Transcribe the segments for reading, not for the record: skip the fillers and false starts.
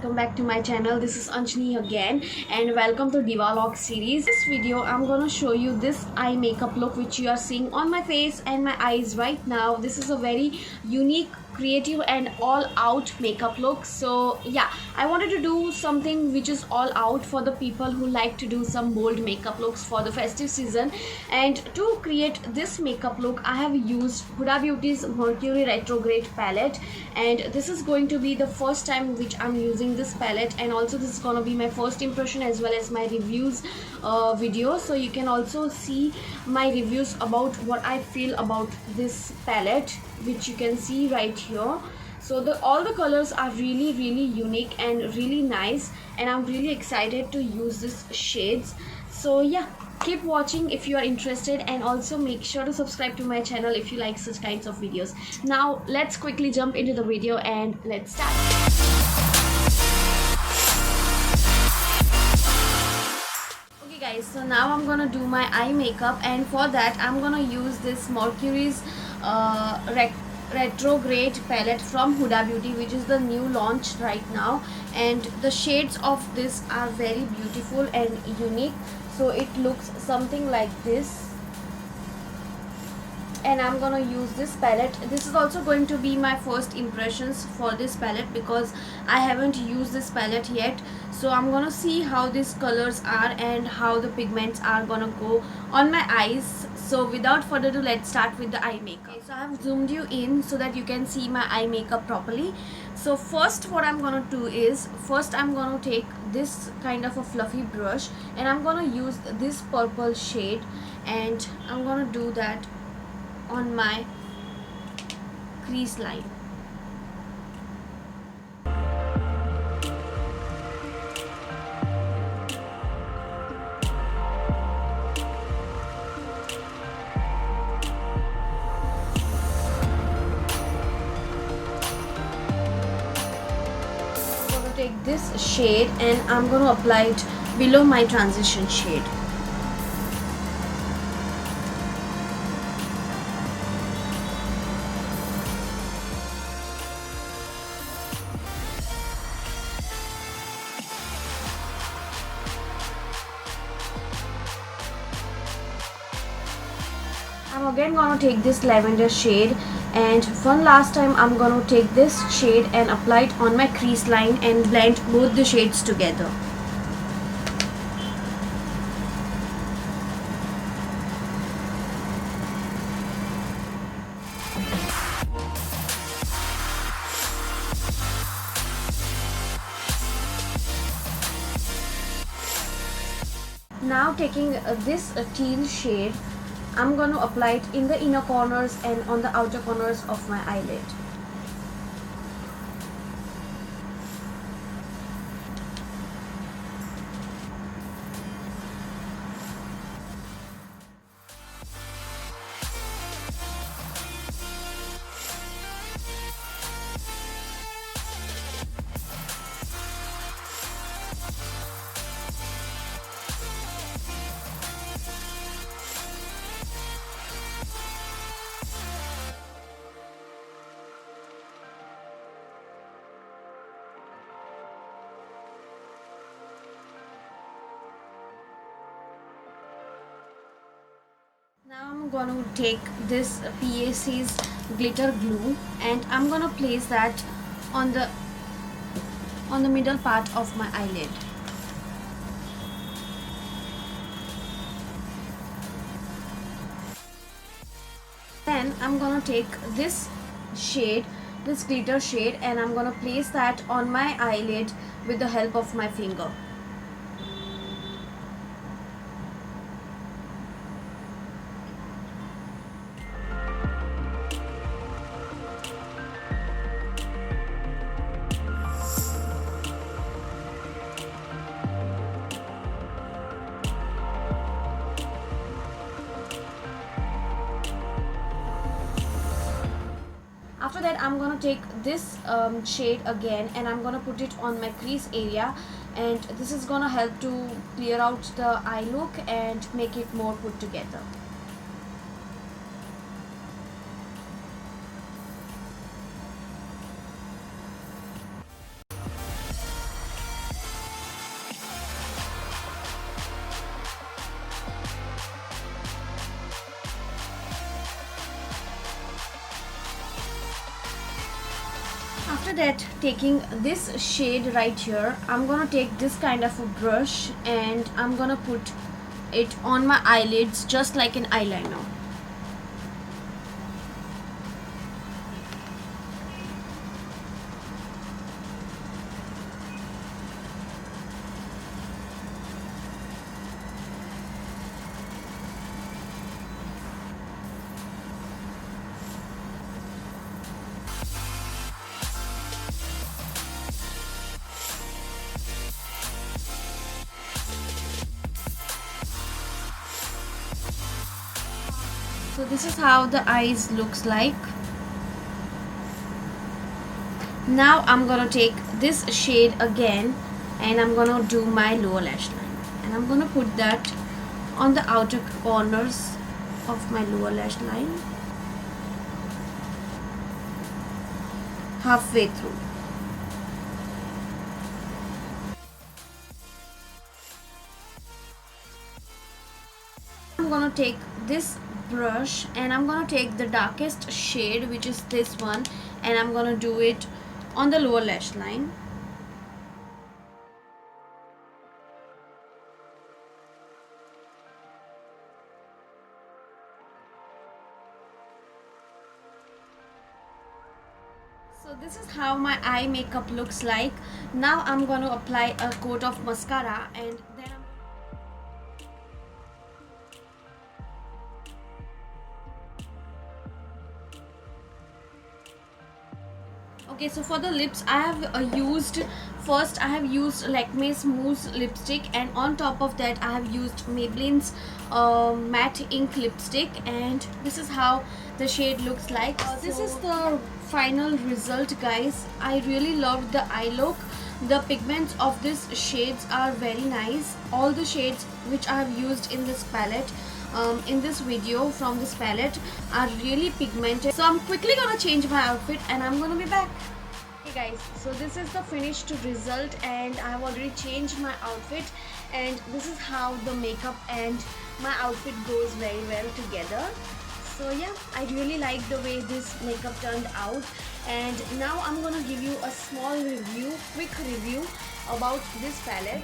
welcome back to my channel. This is Anjani again and welcome to Divalog series. This video I'm gonna show you this eye makeup look which you are seeing on my face and my eyes right now. This is a very unique, creative and all out makeup look. So yeah, I wanted to do something which is all out for the people who like to do some bold makeup looks for the festive season. And to create this makeup look I have used Huda Beauty's Mercury Retrograde palette, and this is going to be the first time which I'm using this palette, and also this is gonna be my first impression as well as my reviews video. So you can also see my reviews about what I feel about this palette, which you can see right here. So all the colors are really unique and really nice, and I'm really excited to use these shades. So yeah, keep watching if you are interested, and also make sure to subscribe to my channel if you like such kinds of videos. Now let's quickly jump into the video and let's start. Okay guys, so now I'm gonna do my eye makeup, and for that I'm gonna use this Mercury's Retrograde palette from Huda Beauty, which is the new launch right now, and the shades of this are very beautiful and unique. So it looks something like this, and I'm gonna use this palette. This is also going to be my first impressions for this palette because I haven't used this palette yet. So I'm gonna see how these colors are and how the pigments are gonna go on my eyes. So without further ado, let's start with the eye makeup. Okay, so I have zoomed you in so that you can see my eye makeup properly. So first what I'm gonna do is, first I'm gonna take this kind of a fluffy brush and I'm gonna use this purple shade, and I'm gonna do that on my crease line. Take this shade and I'm going to apply it below my transition shade. I'm again going to take this lavender shade, and one last time I'm going to take this shade and apply it on my crease line and blend both the shades together. Now taking this teal shade, I'm going to apply it in the inner corners and on the outer corners of my eyelid. Now I'm going to take this PAC's glitter glue and I'm going to place that on the middle part of my eyelid. Then I'm going to take this shade, this glitter shade, and I'm going to place that on my eyelid with the help of my finger. After that I'm going to take this shade again and I'm going to put it on my crease area, and this is going to help to clear out the eye look and make it more put together. After that, taking this shade right here, I'm gonna take this kind of a brush and I'm gonna put it on my eyelids just like an eyeliner. So this is how the eyes looks like. Now I'm gonna take this shade again and I'm gonna do my lower lash line, and I'm gonna put that on the outer corners of my lower lash line, halfway through. I'm gonna take this brush and I'm gonna take the darkest shade, which is this one, and I'm gonna do it on the lower lash line. So this is how my eye makeup looks like. Now I'm going to apply a coat of mascara, and then okay, so for the lips I have used Lakme Smooth lipstick, and on top of that I have used Maybelline's matte ink lipstick, and this is how the shade looks like. This is the final result, guys. I really loved the eye look. The pigments of these shades are very nice. All the shades which I have used in this palette, in this video from this palette, are really pigmented. So I'm quickly gonna change my outfit and I'm gonna be back. Hey guys, so this is the finished result and I have already changed my outfit, and this is how the makeup and my outfit goes very well together. So yeah, I really like the way this makeup turned out, and now I'm gonna give you a small review, quick review about this palette.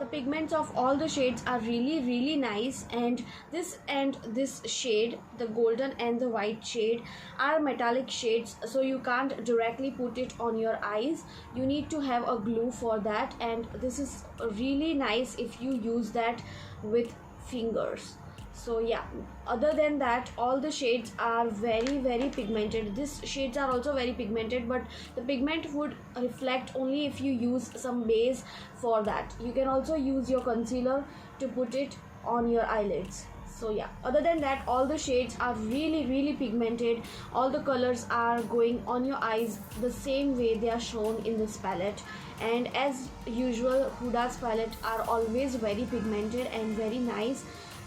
The pigments of all the shades are really nice, and this shade, the golden and the white shade, are metallic shades, so you can't directly put it on your eyes. You need to have a glue for that, and this is really nice if you use that with fingers. So yeah, other than that, all the shades are very pigmented. These shades are also very pigmented, but the pigment would reflect only if you use some base for that. You can also use your concealer to put it on your eyelids. So yeah, other than that, all the shades are really pigmented. All the colors are going on your eyes the same way they are shown in this palette. And as usual, Huda's palette are always very pigmented and very nice.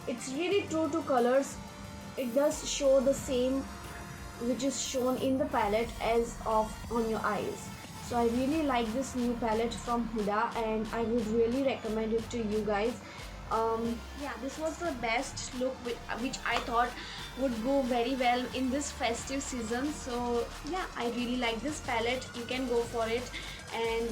It's really true to colors. It does show the same which is shown in the palette as of on your eyes. So I really like this new palette from Huda, and I would really recommend it to you guys. Yeah, this was the best look which I thought would go very well in this festive season. So yeah, I really like this palette. You can go for it. And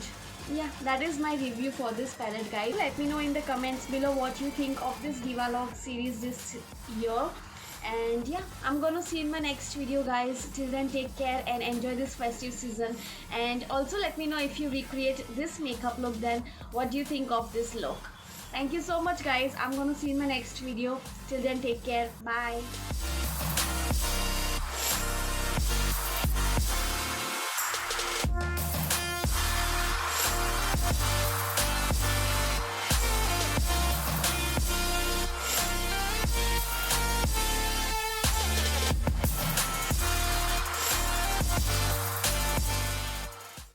yeah, that is my review for this palette, guys. Let me know in the comments below what you think of this Divalogue series this year. And yeah, I'm gonna see you in my next video, guys. Till then, take care and enjoy this festive season. And also let me know if you recreate this makeup look, then what do you think of this look. Thank you so much, guys. I'm gonna see you in my next video. Till then, take care. Bye.